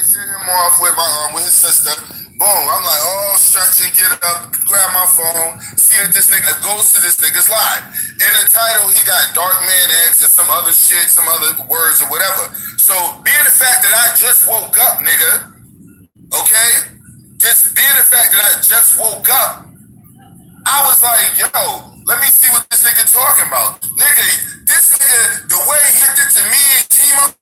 sent him off with his sister. Boom. I'm like, oh, stretching, get up, grab my phone, see that this nigga goes to this nigga's live. In the title, he got Dark Man X and some other shit, some other words or whatever. So being the fact that I just woke up, nigga, okay? Just being the fact that I just woke up, I was like, yo, let me see what this nigga talking about. Nigga, this nigga, the way he did to me and Timo,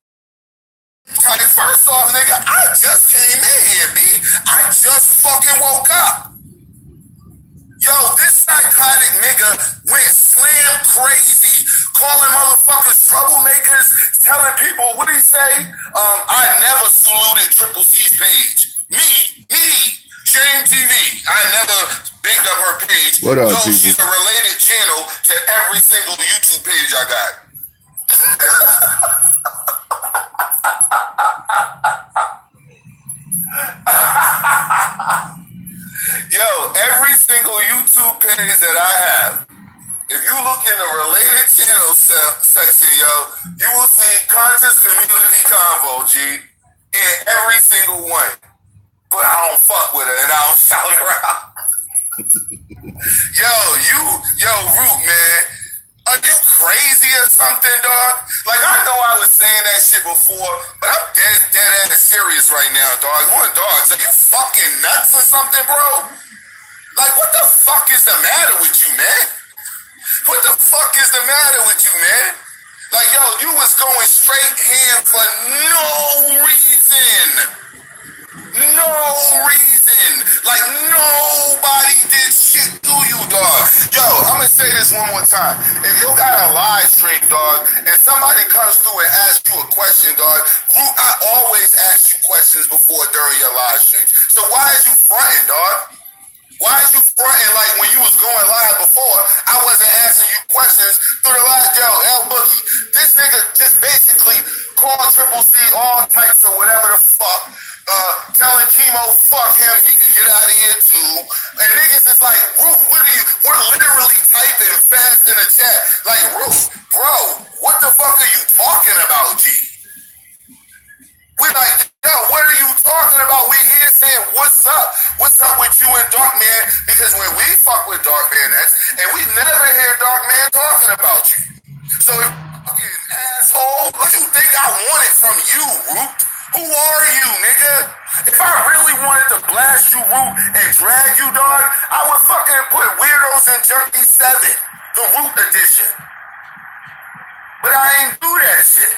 like, first off, nigga, I just came in here, B. I just fucking woke up. Yo, this psychotic nigga went slam crazy, calling motherfuckers troublemakers, telling people, what did he say? I never saluted Triple C's page. Me, Shame TV. I never bigged up her page. What up, people? She's a related channel to every single YouTube page I got. Yo, every single YouTube page that I have, if you look in the related channel section, yo, you will see Conscious Community Convo, G, in every single one. But I don't fuck with her and I don't shout her out. Yo, Root, man. Are you crazy or something, dog? Like, I know I was saying that shit before, but I'm dead ass serious right now, dog. Dogs, are you fucking nuts or something, bro? Like, what the fuck is the matter with you, man? What the fuck is the matter with you, man? Like, yo, you was going straight ham for no reason. No reason. Like, nobody did shit to you, dog. Yo, I'm gonna say this one more time. If you got a live stream, dog, and somebody comes through and asks you a question, dog, I always ask you questions before during your live streams. So why is you fronting, dog? Why is you fronting like when you was going live before, I wasn't asking you questions through the live? Yo, L Boogie, this nigga just basically called Triple C all types of whatever the fuck, telling Chemo, fuck him, he can get out of here too. And niggas is like, Root, we're literally typing fast in the chat. Like, Root, bro, what the fuck are you talking about, G? We're like, yo, what are you talking about? We here saying, what's up? What's up with you and Dark Man? Because when we fuck with Dark Man X, and we never hear Dark Man talking about you. So, fucking asshole, what you think I wanted from you, Root? Who are you, nigga? If I really wanted to blast you, Root, and drag you, dog, I would fucking put Weirdos in Junkie 7, the Root edition. But I ain't do that shit.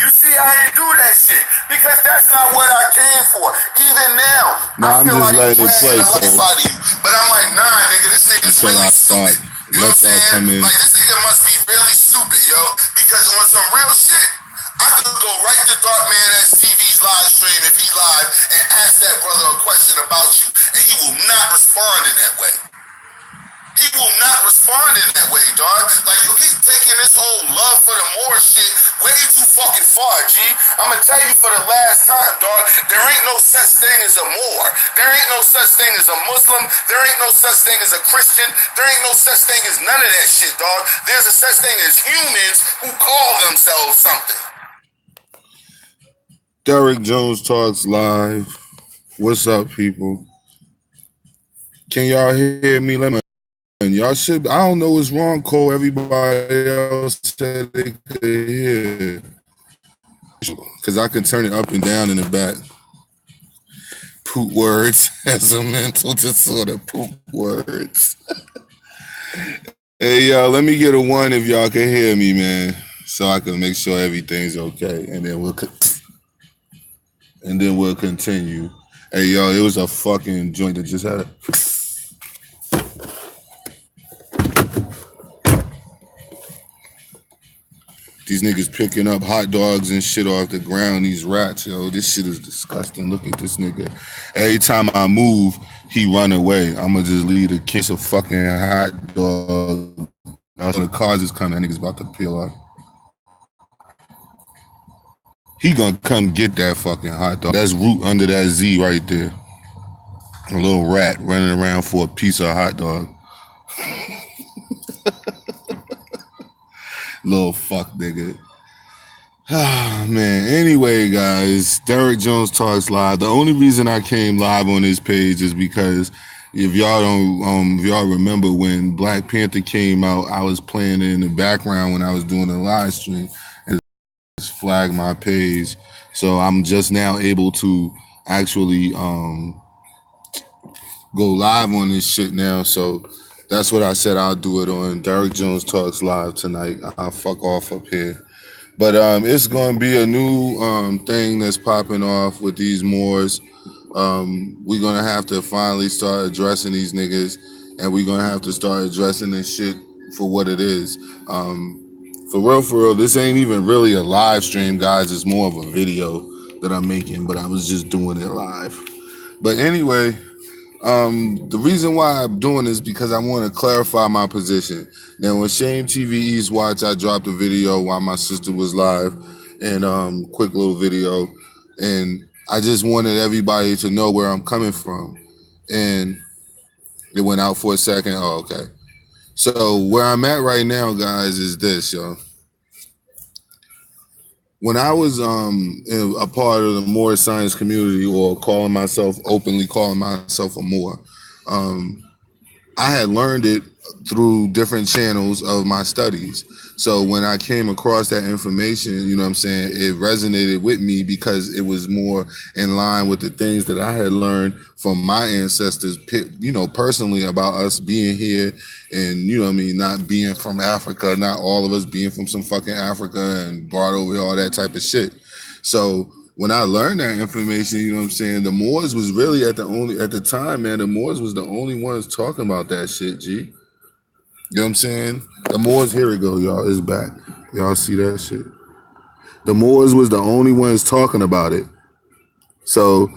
You see, I ain't do that shit because that's not what I came for. Even now, I feel like I'm dragging the life out of you. But I'm like, nah, nigga, this nigga's really stupid. You know what I'm saying? Like, this nigga must be really stupid, yo. Because on some real shit, I could go right to Dark Man X TV's live stream if he live and ask that brother a question about you, and he will not respond in that way. He will not respond in that way, dog. Like, you keep taking this whole love for the more shit way too fucking far, G. I'm gonna tell you for the last time, dog, there ain't no such thing as a more. There ain't no such thing as a Muslim. There ain't no such thing as a Christian. There ain't no such thing as none of that shit, dog. There's a such thing as humans who call themselves something. Derek Jones Talks Live. What's up, people? Can y'all hear me? Let me. Y'all should. I don't know what's wrong, Cole. Everybody else said they could hear. Because I can turn it up and down in the back. Poop words as a mental disorder. Poop words. Hey, y'all, let me get a 1 if y'all can hear me, man. So I can make sure everything's okay. And then we'll continue. Hey, yo, it was a fucking joint that just had it. These niggas picking up hot dogs and shit off the ground, these rats, yo. This shit is disgusting. Look at this nigga. Every time I move, he run away. I'm gonna just leave a kiss of fucking hot dog. Now the cars is coming, that nigga's about to peel up. He gonna come get that fucking hot dog. That's Root under that Z right there. A little rat running around for a piece of hot dog. Little fuck nigga. Ah, man. Anyway, guys, Derek Jones Talks Live. The only reason I came live on this page is because if y'all remember when Black Panther came out, I was playing it in the background when I was doing the live stream and just flagged my page. So I'm just now able to actually go live on this shit now. So that's what I said I'll do it on. Derek Jones Talks Live tonight. I'll fuck off up here. But it's going to be a new thing that's popping off with these Moors. We're going to have to finally start addressing these niggas, and we're going to have to start addressing this shit for what it is. For real, this ain't even really a live stream, guys. It's more of a video that I'm making, but I was just doing it live. But anyway, the reason why I'm doing this because I want to clarify my position. Now, when Shame TV East watch, I dropped a video while my sister was live, and quick little video, and I just wanted everybody to know where I'm coming from. And it went out for a second. Oh, okay. So where I'm at right now, guys, is this, yo. When I was a part of the Moor science community, or openly calling myself a Moor, I had learned it through different channels of my studies. So when I came across that information, you know what I'm saying, it resonated with me because it was more in line with the things that I had learned from my ancestors, you know, personally about us being here and, you know what I mean, not being from Africa, not all of us being from some fucking Africa and brought over here, all that type of shit. So when I learned that information, you know what I'm saying, the Moors was really at the time, man, the Moors was the only ones talking about that shit, G. You know what I'm saying? The Moors, here we go, y'all, it's back. Y'all see that shit? The Moors was the only ones talking about it. So,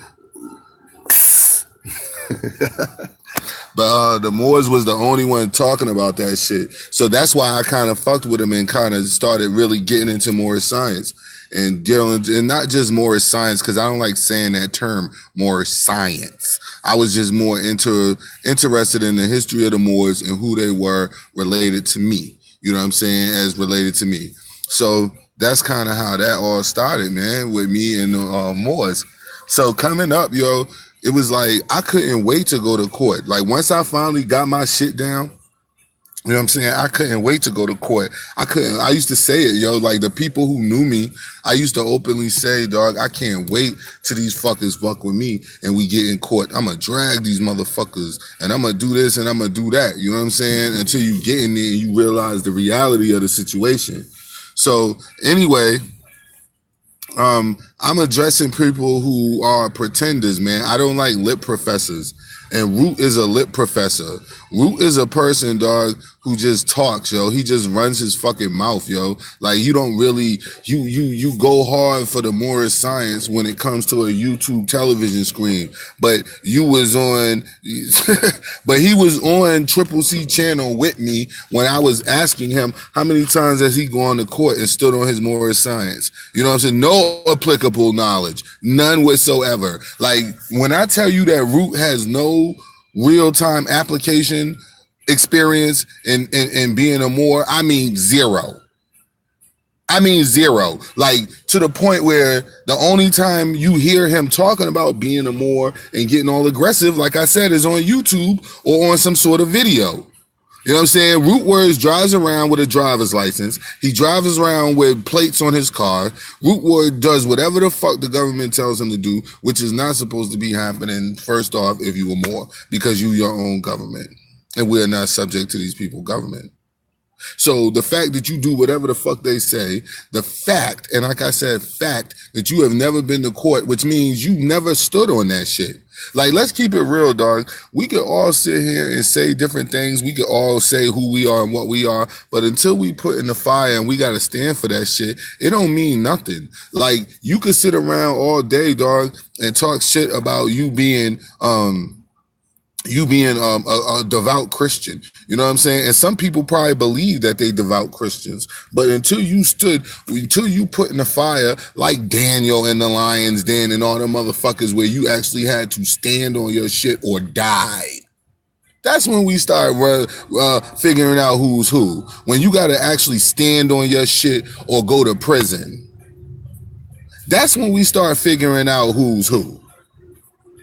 but the Moors was the only one talking about that shit. So that's why I kind of fucked with him and kind of started really getting into Moorish science and dealing, and not just Moorish science, because I don't like saying that term, Moorish science. I was just more interested in the history of the Moors and who they were related to me. You know what I'm saying? As related to me. So that's kind of how that all started, man, with me and the Moors. So coming up, yo, it was like I couldn't wait to go to court. Like once I finally got my shit down, you know what I'm saying? I couldn't wait to go to court. I used to say it, yo, like the people who knew me, I used to openly say, dog, I can't wait till these fuckers fuck with me and we get in court. I'm going to drag these motherfuckers and I'm going to do this and I'm going to do that. You know what I'm saying? Until you get in there and you realize the reality of the situation. So anyway, I'm addressing people who are pretenders, man. I don't like lip professors. And Root is a lip professor. Root is a person, dog, who just talks, yo. He just runs his fucking mouth, yo. Like you don't really, you go hard for the Moorish science when it comes to a YouTube television screen. But you was on, but he was on Triple C channel with me when I was asking him how many times has he gone to court and stood on his Moorish science. You know what I'm saying? No applicable knowledge, none whatsoever. Like when I tell you that Root has no real-time application experience in being a Moor, I mean zero. I mean zero. Like to the point where the only time you hear him talking about being a Moor and getting all aggressive, like I said, is on YouTube or on some sort of video. You know what I'm saying? Root Words drives around with a driver's license. He drives around with plates on his car. Root Word does whatever the fuck the government tells him to do, which is not supposed to be happening, first off, if you were Moor, because you your own government. And we're not subject to these people's government. So the fact that you do whatever the fuck they say, the fact, and like I said, fact that you have never been to court, which means you never stood on that shit. Like, let's keep it real, dog. We could all sit here and say different things. We could all say who we are and what we are. But until we put in the fire and we got to stand for that shit, it don't mean nothing. Like, you could sit around all day, dog, and talk shit about you being a devout Christian. You know what I'm saying? And some people probably believe that they devout Christians. But until you put in the fire like Daniel and the Lion's Den and all them motherfuckers where you actually had to stand on your shit or die. That's when we start figuring out who's who. When you got to actually stand on your shit or go to prison. That's when we start figuring out who's who.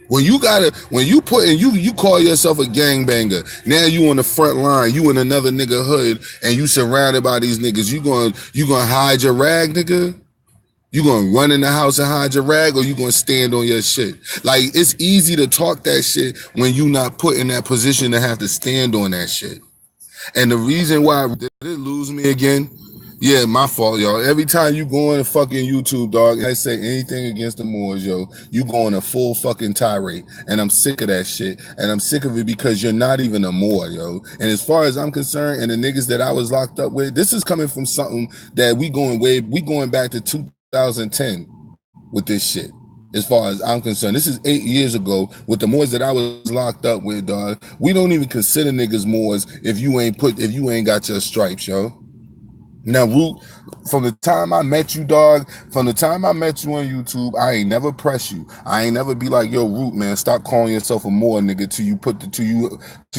When you call yourself a gangbanger, now you on the front line, you in another nigga hood, and you surrounded by these niggas, you gonna hide your rag, nigga? You gonna run in the house and hide your rag, or you gonna stand on your shit? Like, it's easy to talk that shit when you not put in that position to have to stand on that shit. And the reason why, did it lose me again? Yeah, my fault, y'all. Every time you go on a fucking YouTube, dog, and I say anything against the Moors, yo, you go on a full fucking tirade. And I'm sick of that shit. And I'm sick of it because you're not even a Moor, yo. And as far as I'm concerned, and the niggas that I was locked up with, this is coming from something that we going back to 2010 with this shit. As far as I'm concerned, this is 8 years ago with the Moors that I was locked up with, dog. We don't even consider niggas Moors if you ain't got your stripes, yo. Now, Root, from the time I met you, dog, from the time I met you on YouTube, I ain't never press you. I ain't never be like, yo, Root, man, stop calling yourself a Moor, nigga, till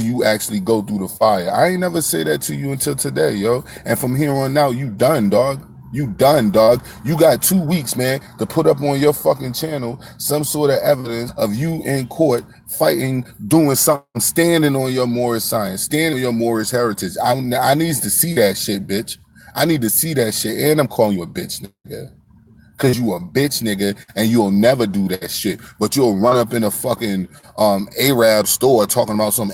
you actually go through the fire. I ain't never say that to you until today, yo. And from here on out, you done, dog. You done, dog. You got 2 weeks, man, to put up on your fucking channel some sort of evidence of you in court fighting, doing something, standing on your Moorish science, standing on your Moorish heritage. I need to see that shit, bitch. I need to see that shit. And I'm calling you a bitch, nigga. Cause you a bitch, nigga, and you'll never do that shit. But you'll run up in a fucking Arab store talking about some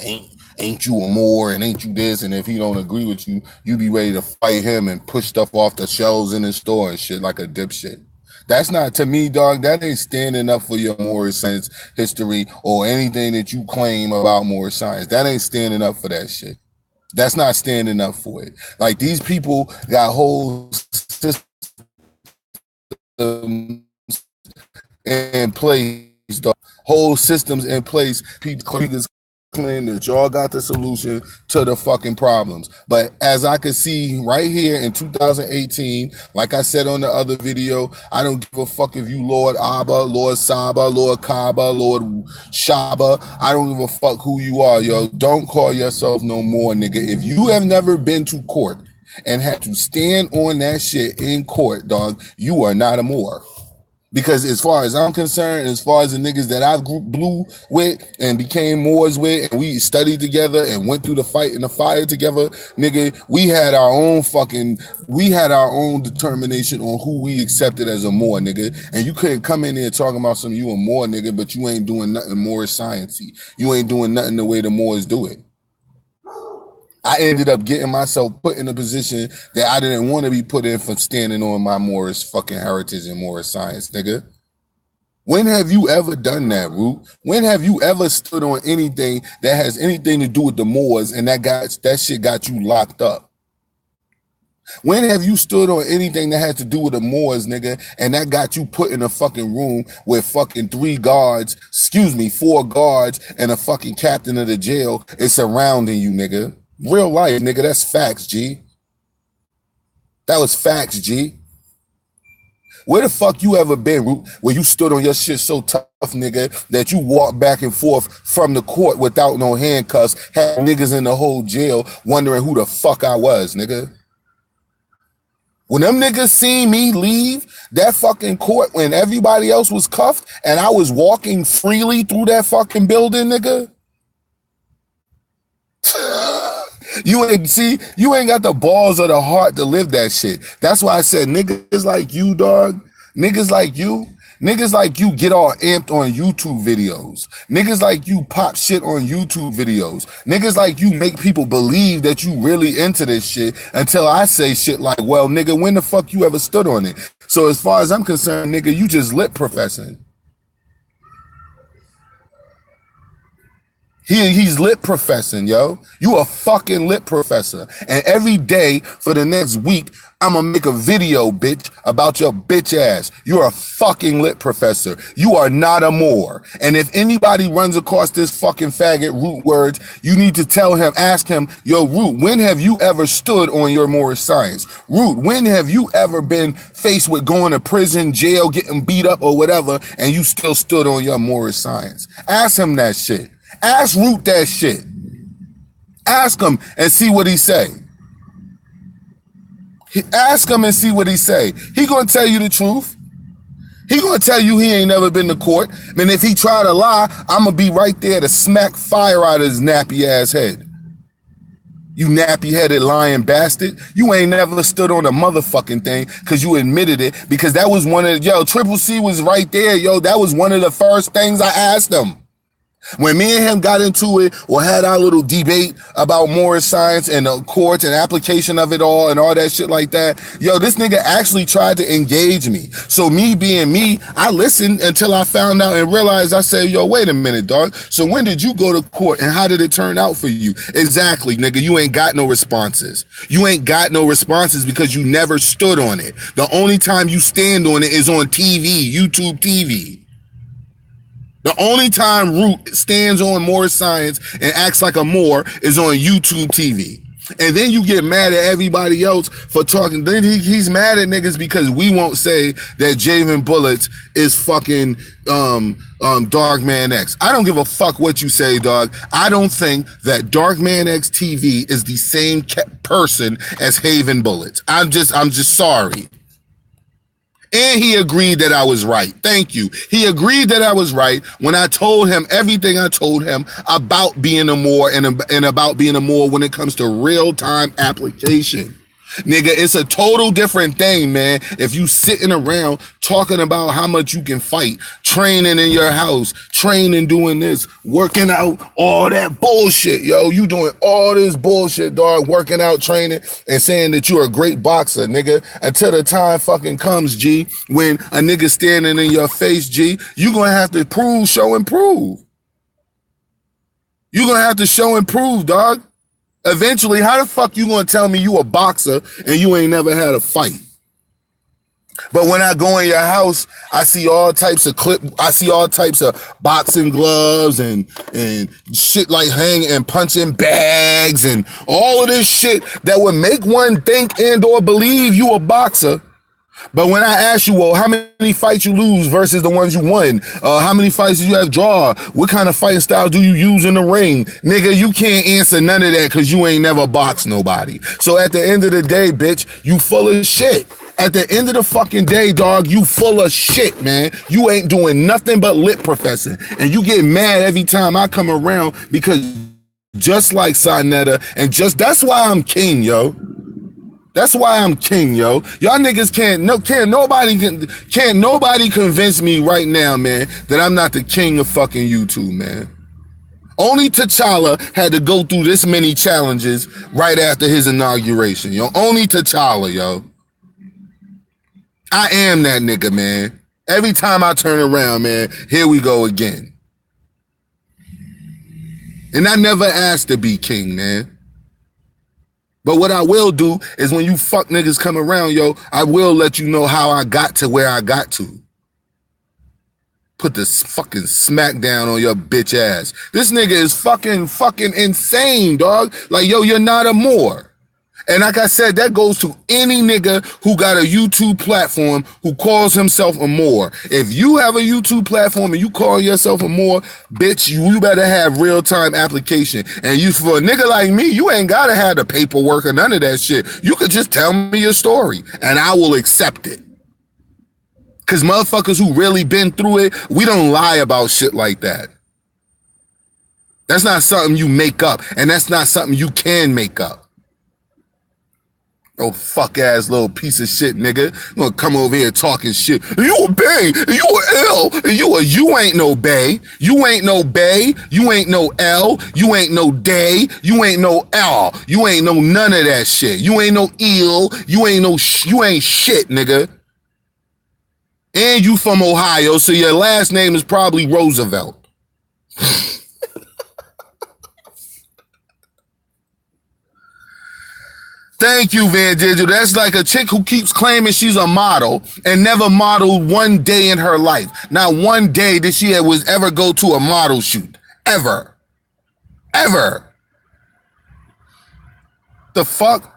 ain't you a Moor and ain't you this, and if he don't agree with you, you be ready to fight him and push stuff off the shelves in the store and shit like a dipshit. That's not, to me, dog, that ain't standing up for your Moorish science history or anything that you claim about Moorish science. That ain't standing up for that shit. That's not standing up for it. Like, these people got whole systems in place, dog. Whole systems in place. People claim that y'all got the solution to the fucking problems. But as I can see right here in 2018, like I said on the other video, I don't give a fuck if you Lord Abba, Lord Saba, Lord Kaaba, Lord Shaba. I don't give a fuck who you are, yo. Don't call yourself no more, nigga. If you have never been to court and had to stand on that shit in court, dog, you are not a Moor. Because as far as I'm concerned, as far as the niggas that I blew with and became Moors with, and we studied together and went through the fight and the fire together, nigga, we had our own determination on who we accepted as a Moor, nigga. And you couldn't come in there talking about some you a Moor, nigga, but you ain't doing nothing Moorish science-y. You ain't doing nothing the way the Moors do it. I ended up getting myself put in a position that I didn't want to be put in for standing on my Moorish fucking heritage and Moorish science, nigga. When have you ever done that, Root? When have you ever stood on anything that has anything to do with the Moors and that shit got you locked up? When have you stood on anything that has to do with the Moors, nigga, and that got you put in a fucking room with fucking 4 guards, and a fucking captain of the jail is surrounding you, nigga? Real life, nigga, that's facts, G. That was facts, G. Where the fuck you ever been, Root, where you stood on your shit so tough, nigga, that you walked back and forth from the court without no handcuffs, had niggas in the whole jail wondering who the fuck I was, nigga? When them niggas seen me leave that fucking court when everybody else was cuffed and I was walking freely through that fucking building, nigga, you ain't got the balls or the heart to live that shit. That's why I said niggas like you, dog. Niggas like you get all amped on YouTube videos. Niggas like you pop shit on YouTube videos. Niggas like you make people believe that you really into this shit until I say shit like, well, nigga, when the fuck you ever stood on it? So as far as I'm concerned, nigga, you just lip professing. He's lip professing, yo. You a fucking lip professor. And every day for the next week, I'm gonna make a video, bitch, about your bitch ass. You're a fucking lip professor. You are not a Moor. And if anybody runs across this fucking faggot Root words, you need to tell him, ask him, yo, Root, when have you ever stood on your Moorish science? Root, when have you ever been faced with going to prison, jail, getting beat up or whatever, and you still stood on your Moorish science? Ask him that shit. Ask Root that shit. Ask him and see what he say. Ask him and see what he say. He gonna tell you the truth. He gonna tell you he ain't never been to court. And if he try to lie, I'm gonna be right there to smack fire out of his nappy ass head. You nappy-headed lying bastard. You ain't never stood on a motherfucking thing because you admitted it, because that was one of, Triple C was right there, that was one of the first things I asked him. When me and him got into it or had our little debate about Morris science and the courts and application of it all and all that shit like that, this nigga actually tried to engage me. So me being me, I listened until I found out and realized, I said, wait a minute, dog. So when did you go to court and how did it turn out for you? Exactly, nigga, you ain't got no responses. You ain't got no responses because you never stood on it. The only time you stand on it is on TV, YouTube TV. The only time Root stands on Morris Science and acts like a Moor is on YouTube TV. And then you get mad at everybody else for talking. Then he's mad at niggas because we won't say that Javen Bullets is fucking Darkman X. I don't give a fuck what you say, dog. I don't think that Darkman X TV is the same person as Haven Bullets. I'm just sorry. And he agreed that I was right. Thank you. He agreed that I was right when I told him everything I told him about being a Moor and about being a Moor when it comes to real-time application. Nigga, it's a total different thing, man. If you sitting around talking about how much you can fight, training in your house, training doing this, working out, all that bullshit, you doing all this bullshit, dog, working out, training, and saying that you're a great boxer, nigga, until the time fucking comes, G, when a nigga standing in your face, G, you gonna have to prove, show, and prove. You gonna have to show and prove, dog. Eventually, how the fuck you gonna tell me you a boxer and you ain't never had a fight? But when I go in your house, I see all types of boxing gloves and shit like hanging and punching bags and all of this shit that would make one think and or believe you a boxer. But when I ask you, well, how many fights you lose versus the ones you won? How many fights do you have draw? What kind of fighting style do you use in the ring? Nigga, you can't answer none of that because you ain't never boxed nobody. So at the end of the day, bitch, you full of shit. At the end of the fucking day, dog, you full of shit, man. You ain't doing nothing but lip professing. And you get mad every time I come around because just like Sonetta, and that's why I'm king, yo. That's why I'm king, yo. Y'all niggas can't nobody convince me right now, man, that I'm not the king of fucking YouTube, man. Only T'Challa had to go through this many challenges right after his inauguration, yo. Only T'Challa, yo. I am that nigga, man. Every time I turn around, man, here we go again. And I never asked to be king, man. But what I will do is when you fuck niggas come around, yo, I will let you know how I got to where I got to. Put this fucking smack down on your bitch ass. This nigga is fucking insane, dog. Like, yo, you're not a Moor. And like I said, that goes to any nigga who got a YouTube platform who calls himself a Moor. If you have a YouTube platform and you call yourself a Moor, bitch, you better have real-time application. And you, for a nigga like me, you ain't gotta have the paperwork or none of that shit. You could just tell me your story and I will accept it. Cause motherfuckers who really been through it, we don't lie about shit like that. That's not something you make up, and that's not something you can make up. Oh, fuck ass little piece of shit, nigga. You gonna come over here talking shit. You a bae, you a L, you ain't no bae. You ain't no bae, you ain't no L, you ain't no day, you ain't no L. You ain't no none of that shit. You ain't no eel, you ain't shit, nigga. And you from Ohio, so your last name is probably Roosevelt. Thank you, Van Digital. That's like a chick who keeps claiming she's a model and never modeled one day in her life. Not one day did she ever go to a model shoot. Ever. The fuck?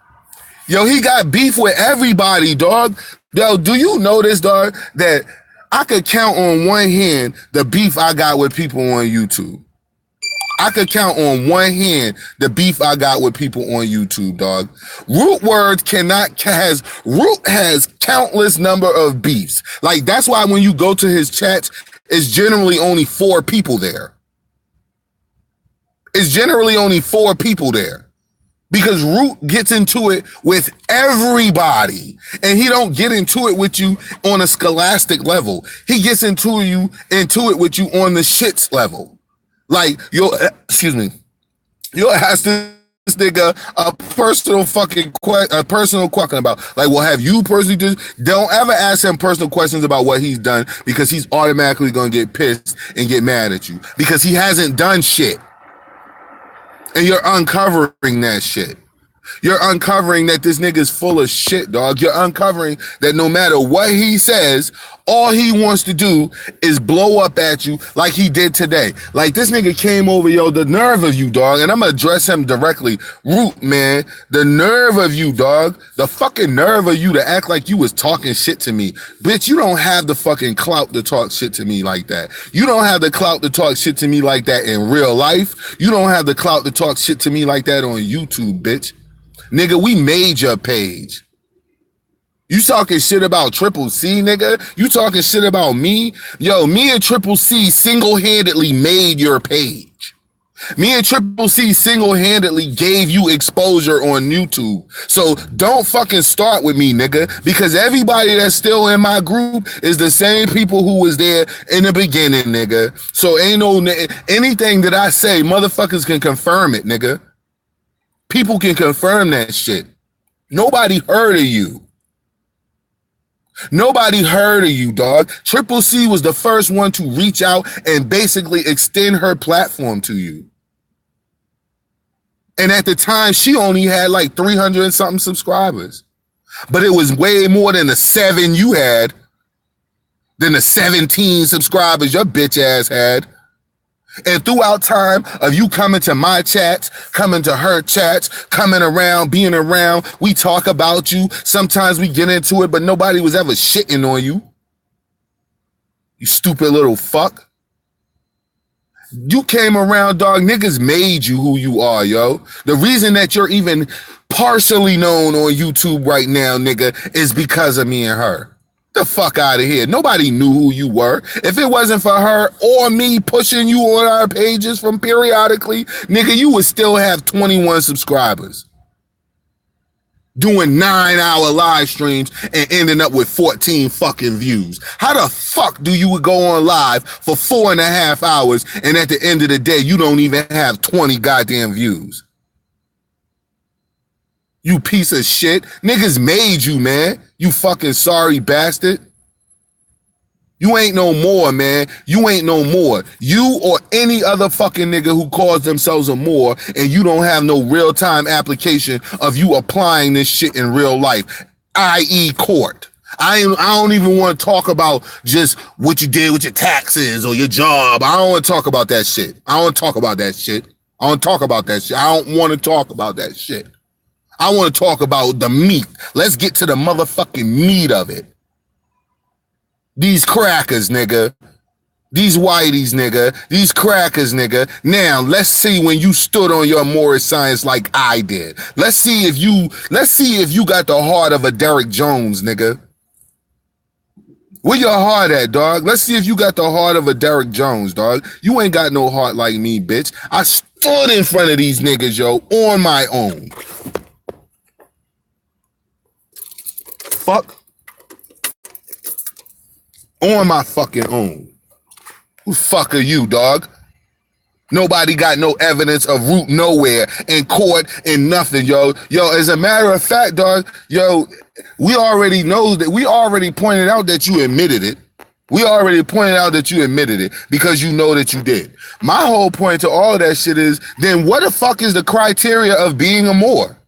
Yo, he got beef with everybody, dog. Yo, do you know this, dog, that I could count on one hand the beef I got with people on YouTube? I could count on one hand the beef I got with people on YouTube, dog. Root has countless number of beefs. Like, that's why when you go to his chats, it's generally only 4 people there. It's generally only 4 people there. Because Root gets into it with everybody, and he don't get into it with you on a scholastic level. He gets into it with you on the shits level. Like, you'll ask this nigga a personal question about, like, well, have you personally don't ever ask him personal questions about what he's done, because he's automatically gonna get pissed and get mad at you because he hasn't done shit. And you're uncovering that shit. You're uncovering that this nigga's full of shit, dog. You're uncovering that no matter what he says, all he wants to do is blow up at you like he did today. Like, this nigga came over, yo, the nerve of you, dog. And I'm gonna address him directly. Root, man, the nerve of you, dog. The fucking nerve of you to act like you was talking shit to me. Bitch, you don't have the fucking clout to talk shit to me like that. You don't have the clout to talk shit to me like that in real life. You don't have the clout to talk shit to me like that on YouTube, bitch. Nigga, we made your page. You talking shit about Triple C, nigga? You talking shit about me? Yo, me and Triple C single-handedly made your page. Me and Triple C single-handedly gave you exposure on YouTube. So don't fucking start with me, nigga, because everybody that's still in my group is the same people who was there in the beginning, nigga. So ain't no anything that I say, motherfuckers can confirm it, nigga. People can confirm that shit. Nobody heard of you. Nobody heard of you, dog. Triple C was the first one to reach out and basically extend her platform to you. And at the time, she only had like 300 and something subscribers. But it was way more than the 7 you had, than the 17 subscribers your bitch ass had. And throughout time of you coming to my chats, coming to her chats, coming around, being around, we talk about you. Sometimes we get into it, but nobody was ever shitting on you. You stupid little fuck. You came around, dog. Niggas made you who you are, yo. The reason that you're even partially known on YouTube right now, nigga, is because of me and her. The fuck out of here. Nobody knew who you were. If it wasn't for her or me pushing you on our pages from periodically, nigga, you would still have 21 subscribers. Doing 9-hour live streams and ending up with 14 fucking views. How the fuck do you go on live for 4.5 hours and at the end of the day, you don't even have 20 goddamn views? You piece of shit. Niggas made you, man. You fucking sorry bastard. You ain't no more, man. You ain't no more. You or any other fucking nigga who calls themselves a more and you don't have no real-time application of you applying this shit in real life, i.e. court. I don't even want to talk about just what you did with your taxes or your job. I don't want to talk about that shit. I don't want to talk about that shit. I don't talk about that shit. I don't want to talk about that shit. I want to talk about the meat. Let's get to the motherfucking meat of it. These crackers, nigga. These whiteys, nigga. These crackers, nigga. Now, let's see when you stood on your Morris Science like I did. Let's see if you got the heart of a Derek Jones, nigga. Where your heart at, dog? Let's see if you got the heart of a Derek Jones, dog. You ain't got no heart like me, bitch. I stood in front of these niggas, yo, on my own. Fuck. On my fucking own. Who fuck are you, dog? Nobody got no evidence of Root nowhere in court and nothing, yo. Yo, as a matter of fact, dog, yo, we already know that we already pointed out that you admitted it. We already pointed out that you admitted it because you know that you did. My whole point to all that shit is, then what the fuck is the criteria of being a Moor?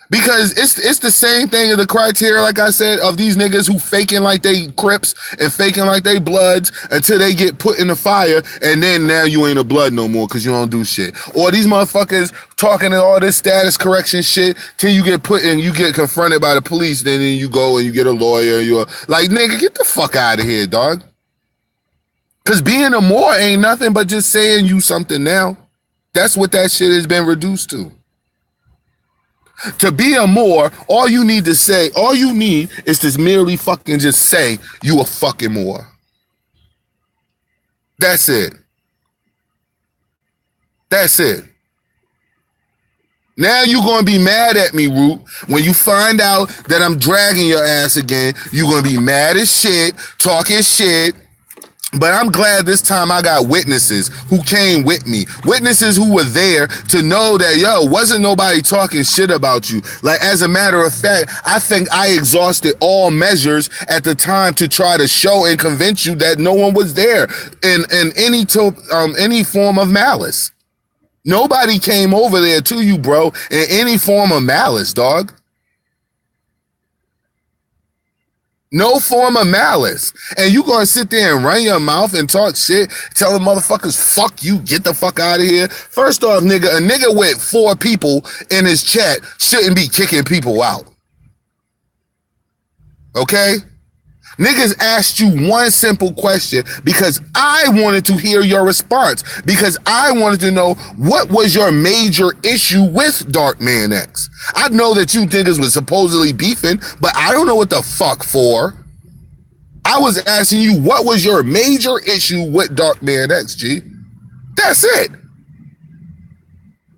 Because it's the same thing as the criteria, like I said, of these niggas who faking like they Crips and faking like they Bloods until they get put in the fire, and then now you ain't a Blood no more because you don't do shit. Or these motherfuckers talking to all this status correction shit till you get put in, you get confronted by the police, then you go and you get a lawyer. You're like, nigga, get the fuck out of here, dog. Because being a Moor ain't nothing but just saying you something now. That's what that shit has been reduced to. To be a Moor, all you need is to merely fucking just say you a fucking Moor. That's it. That's it. Now you're going to be mad at me, Root. When you find out that I'm dragging your ass again, you're going to be mad as shit, talking shit. But I'm glad this time I got witnesses who came with me. Witnesses who were there to know that, yo, wasn't nobody talking shit about you. Like, as a matter of fact, I think I exhausted all measures at the time to try to show and convince you that no one was there in any form of malice. Nobody came over there to you, bro, in any form of malice, dog. No form of malice. And you gonna sit there and run your mouth and talk shit, telling motherfuckers, fuck you, get the fuck out of here. First off, nigga, a nigga with 4 people in his chat shouldn't be kicking people out. Okay? Niggas asked you one simple question because I wanted to hear your response, because I wanted to know what was your major issue with Dark Man X. I know that you niggas was supposedly beefing, but I don't know what the fuck for. I was asking you what was your major issue with Dark Man X, G. That's it.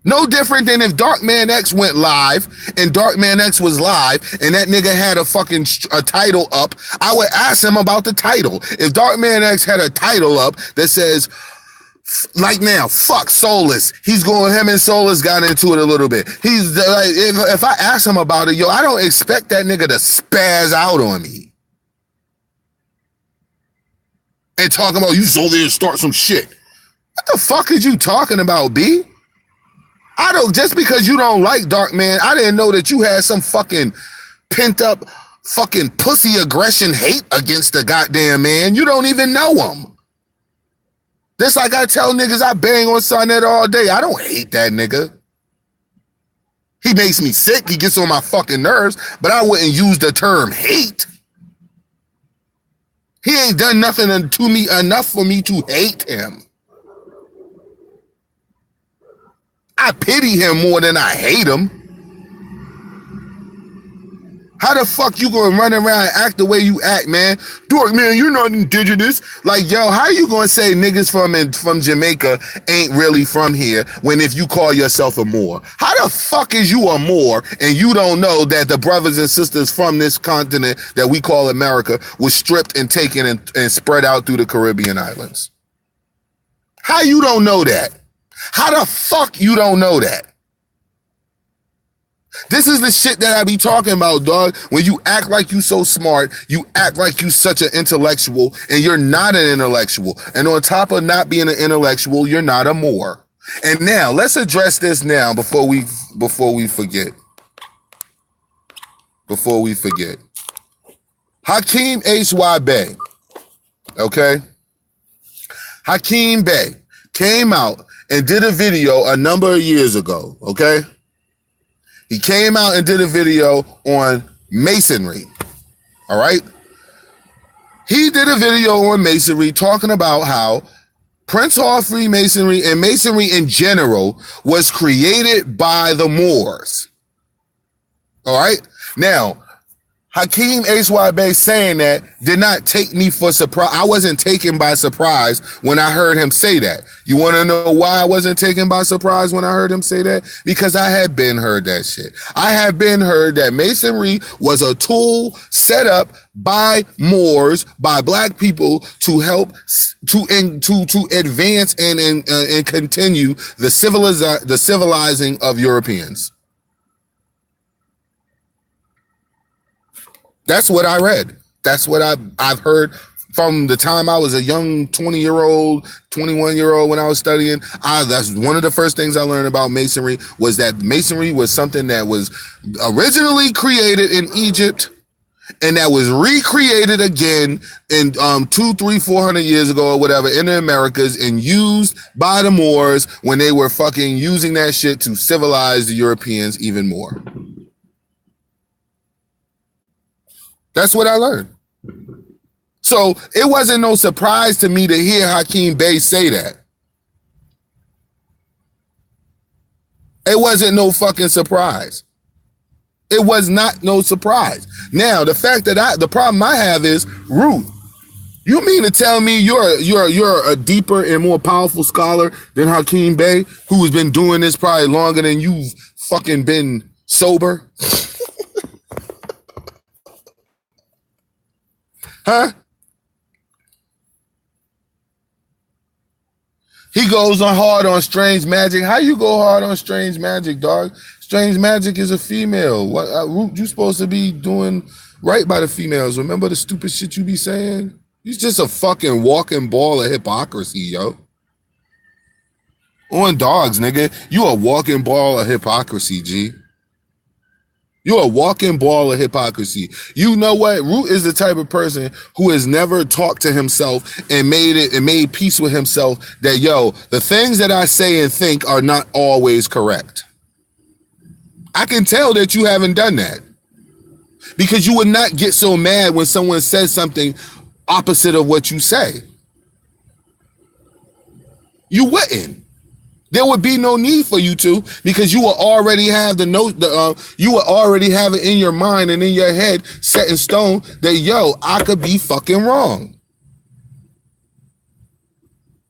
No different than if Dark Man X went live and Dark Man X was live and that nigga had a title up, I would ask him about the title. If Dark Man X had a title up that says, like now, fuck Soulless. Him and Soulless got into it a little bit. He's like, if I ask him about it, yo, I don't expect that nigga to spaz out on me and talk about you so there to start some shit. What the fuck is you talking about, B? Just because you don't like Dark Man, I didn't know that you had some fucking pent up fucking pussy aggression hate against the goddamn man. You don't even know him. Just like I tell niggas I bang on Sonnet all day. I don't hate that nigga. He makes me sick. He gets on my fucking nerves, but I wouldn't use the term hate. He ain't done nothing to me enough for me to hate him. I pity him more than I hate him. How the fuck you gonna run around and act the way you act, man? Dark Man, you're not indigenous. Like, yo, how you gonna say niggas from Jamaica ain't really from here when if you call yourself a Moor? How the fuck is you a Moor and you don't know that the brothers and sisters from this continent that we call America was stripped and taken and spread out through the Caribbean islands? How you don't know that? How the fuck you don't know that? This is the shit that I be talking about, dog. When you act like you so smart, you act like you such an intellectual, and you're not an intellectual. And on top of not being an intellectual, you're not a Moor. And now, let's address this now before we forget. Before we forget. Hakeem H.Y. Bey, okay? Hakeem Bey came out and did a video a number of years ago, okay? He came out and did a video on Masonry, all right? He did a video on Masonry talking about how Prince Hall Freemasonry and Masonry in general was created by the Moors, all right? Now, Hakeem H.Y. Bey saying that did not take me for surprise. I wasn't taken by surprise when I heard him say that. You want to know why I wasn't taken by surprise when I heard him say that? Because I had been heard that shit. I had been heard that Masonry was a tool set up by Moors, by black people to help to advance and continue the civilizing of Europeans. That's what I read. That's what I've heard from the time I was a young 20-year-old, 21-year-old when I was studying. That's one of the first things I learned about Masonry, was that Masonry was something that was originally created in Egypt and that was recreated again in 200, 300, 400 years ago or whatever in the Americas and used by the Moors when they were fucking using that shit to civilize the Europeans even more. That's what I learned. So it wasn't no surprise to me to hear Hakeem Bey say that. It wasn't no fucking surprise. It was not no surprise. Now, the fact that the problem I have is, Root, you mean to tell me you're a deeper and more powerful scholar than Hakeem Bey, who has been doing this probably longer than you've fucking been sober? Huh? He goes on hard on Strange Magic. How you go hard on Strange Magic, dog? Strange Magic is a female. What Root, you supposed to be doing right by the females. Remember the stupid shit you be saying? He's just a fucking walking ball of hypocrisy, yo. On dogs, nigga. You a walking ball of hypocrisy, G. You're a walking ball of hypocrisy. You know what? Root is the type of person who has never talked to himself and made peace with himself that, yo, the things that I say and think are not always correct. I can tell that you haven't done that, because you would not get so mad when someone says something opposite of what you say. You wouldn't. There would be no need for you to, because you will already have you will already have it in your mind and in your head set in stone that, yo, I could be fucking wrong.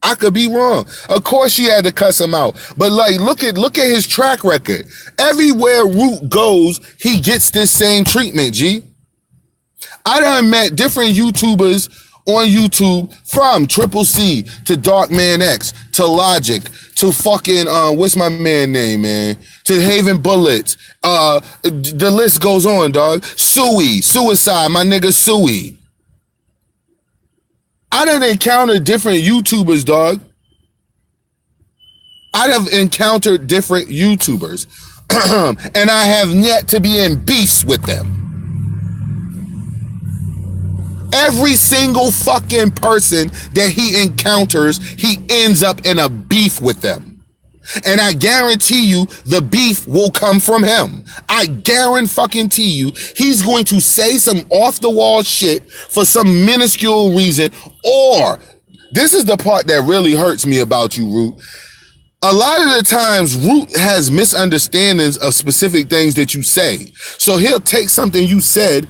I could be wrong. Of course she had to cuss him out. But like, look at his track record. Everywhere Root goes, he gets this same treatment, G. I done met different YouTubers on YouTube, from Triple C to Darkman X to Logic to fucking what's my man name, man? To Haven Bullets. The list goes on, dog. Suicide, my nigga Suey. I done encountered different YouTubers, dog. I have encountered different YouTubers, and I have yet to be in beefs with them. Every single fucking person that he encounters, he ends up in a beef with them. And I guarantee you the beef will come from him. I guarantee you he's going to say some off the wall shit for some minuscule reason. Or, this is the part that really hurts me about you, Root. A lot of the times, Root has misunderstandings of specific things that you say. So he'll take something you said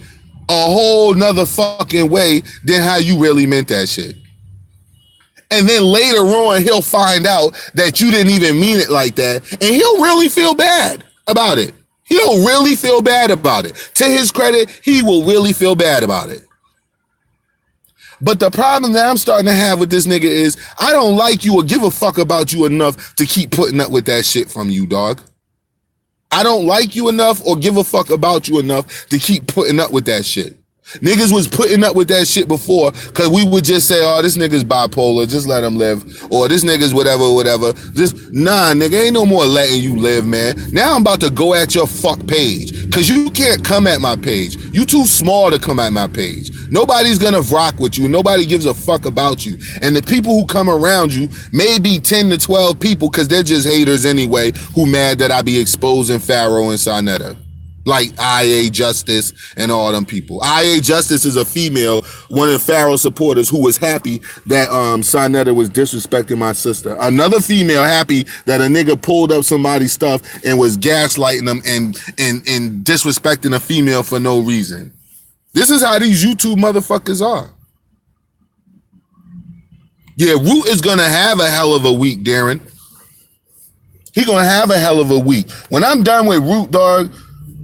a whole nother fucking way than how you really meant that shit. And then later on, he'll find out that you didn't even mean it like that. And he'll really feel bad about it. He'll really feel bad about it. To his credit, he will really feel bad about it. But the problem that I'm starting to have with this nigga is, I don't like you or give a fuck about you enough to keep putting up with that shit from you, dog. I don't like you enough or give a fuck about you enough to keep putting up with that shit. Niggas was putting up with that shit before because we would just say, oh, this nigga's bipolar, just let him live. Or this nigga's whatever. Just, nah, nigga, ain't no more letting you live, man. Now I'm about to go at your fuck page because you can't come at my page. You too small to come at my page. Nobody's gonna rock with you. Nobody gives a fuck about you. And the people who come around you may be 10 to 12 people because they're just haters anyway who mad that I be exposing Pharaoh and Sarnetta. Like IA Justice and all them people. IA Justice is a female, one of the Pharaoh supporters who was happy that Sarnetta was disrespecting my sister. Another female happy that a nigga pulled up somebody's stuff and was gaslighting them and disrespecting a female for no reason. This is how these YouTube motherfuckers are. Yeah, Root is gonna have a hell of a week, Darren. He gonna have a hell of a week. When I'm done with Root, dog,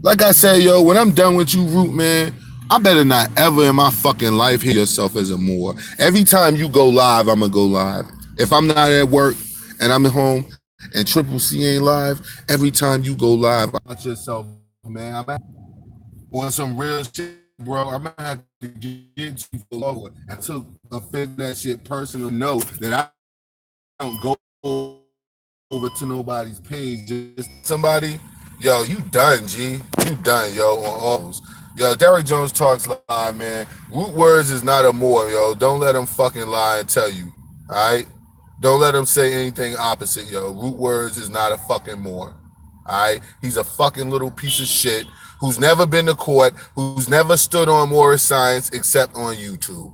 like I said, yo, when I'm done with you, Root, man, I better not ever in my fucking life hear yourself as a Moor. Every time you go live, I'm gonna go live. If I'm not at work and I'm at home and Triple C ain't live, every time you go live, watch yourself, man. I'm on some real shit, bro. I'm gonna have to get you lower until I figure that shit personal. Know that I don't go over to nobody's page. Just somebody. Yo, you done, G. You done, yo, on all those. Yo, Derrick Jones Talks Live, man. Root words is not a Moor, yo. Don't let him fucking lie and tell you, all right? Don't let him say anything opposite, yo. Root words is not a fucking Moor, all right? He's a fucking little piece of shit who's never been to court, who's never stood on Moorish science except on YouTube.